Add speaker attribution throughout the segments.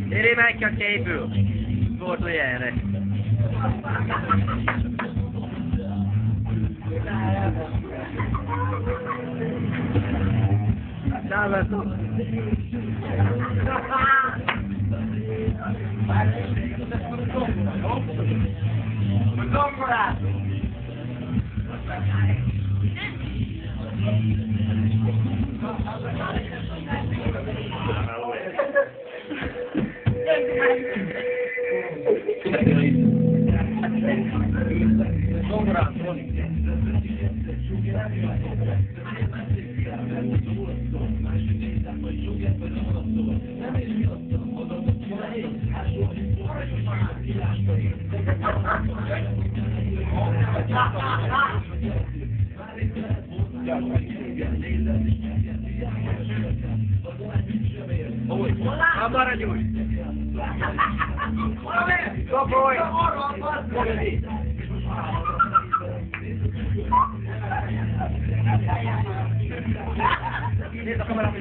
Speaker 1: Térj meg ki a képből! Fordulj erre! Maradj úgy! Kapolj! Nézd a kamerába!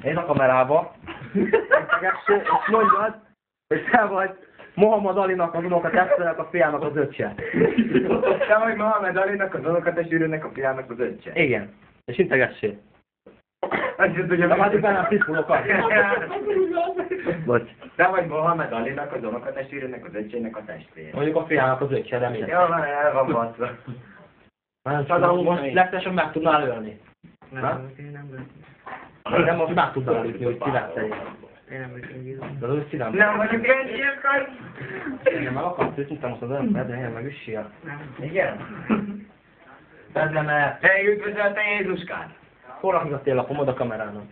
Speaker 1: Nézd a kamerába! És mondjad, hogy te vagy Mohamed Alinak az unokatestvérnek a fiának az öccse.
Speaker 2: Te vagy Mohamed Alinak az unokatestvérnek a fiának az öccse.
Speaker 1: Igen. És integessél.
Speaker 2: Azt is tudja,
Speaker 1: de már bennem piszkulokat. Bocs.
Speaker 2: Te vagy Mohamed Alinak az unokatestvérnek az öccsének a testvére.
Speaker 1: Mondjuk a fiának az öccse, remélem.
Speaker 2: Jó, van, el van baszva.
Speaker 1: Most legtesen meg tudnál ölni.
Speaker 2: Nem,
Speaker 1: Nem, most meg tudnál ölni, hogy kivettél. De az őszi
Speaker 2: nem vagyok egy ilyen kar.
Speaker 1: Én meg akarsz őszintén most az önfed, de én meg üssél.
Speaker 2: Igen?
Speaker 1: Ezzel mert...
Speaker 2: Hey, üdvözölte Jézuskát!
Speaker 1: Hol rakjuk a télapomod a kamerának?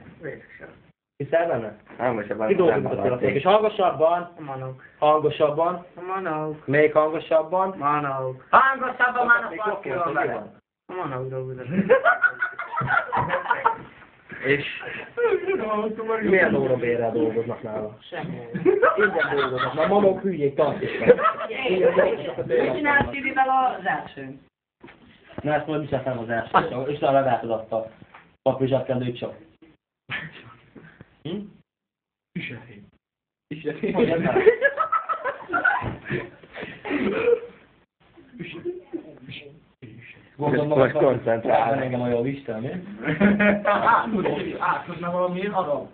Speaker 1: Hiszel benne?
Speaker 2: Nem, most ebben
Speaker 1: Kidolgozunk a télapomod. És hangosabban.
Speaker 3: Manok.
Speaker 1: Hangosabban.
Speaker 3: Manok.
Speaker 1: Még hangosabban.
Speaker 3: Manok.
Speaker 2: Hangosabban már a fakkiról vele.
Speaker 3: Manok dolgozok.
Speaker 1: És milyen órabérrel dolgoznak nála?
Speaker 3: Semmi.
Speaker 1: Ingyen dolgoznak, mert manok hülyék tartisnak.
Speaker 3: Mit csinálsz Tibivel az elsőn?
Speaker 1: Na ezt majd mi sem az első. És talán leváltod azt a paprizsatkendőt csak.
Speaker 2: Üsehé.
Speaker 1: Hogy ez nem? Gondolom,
Speaker 2: Most koncentrál.
Speaker 1: engem a jó Isten, mi?
Speaker 2: Átkozna valamiért arra?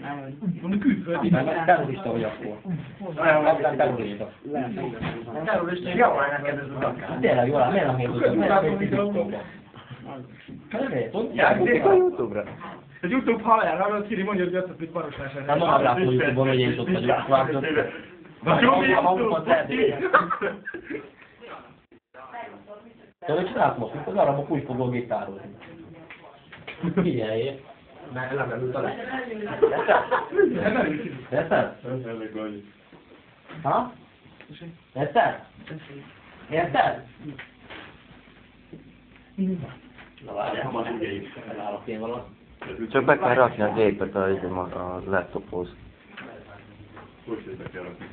Speaker 3: Nem.
Speaker 2: Külföldi.
Speaker 1: Mert terrorista vagy akkor. Nem terrorista.
Speaker 2: Terrorista. Jó, már neked ez az akár.
Speaker 1: Tényleg jól áll, miért nem hétozod?
Speaker 2: Játék a YouTube-ra.
Speaker 4: A YouTube halál, hallod, Kiri mondja, hogy azt itt Marosvásárhely.
Speaker 1: Nem mondom rá a YouTube-on, hogy én is ott vagyok. A hangomat lehet. De mit csinálsz most? Mint az arabok úgy fogok gitározni. Figyeljél. Mert lemerült a le. Érted? Ha? Érted? Érted? Na várjál, ha már úgy elállok én valamit.
Speaker 2: Csak be kell rakni a gépet a laptophoz.
Speaker 4: Hogy kell rakni?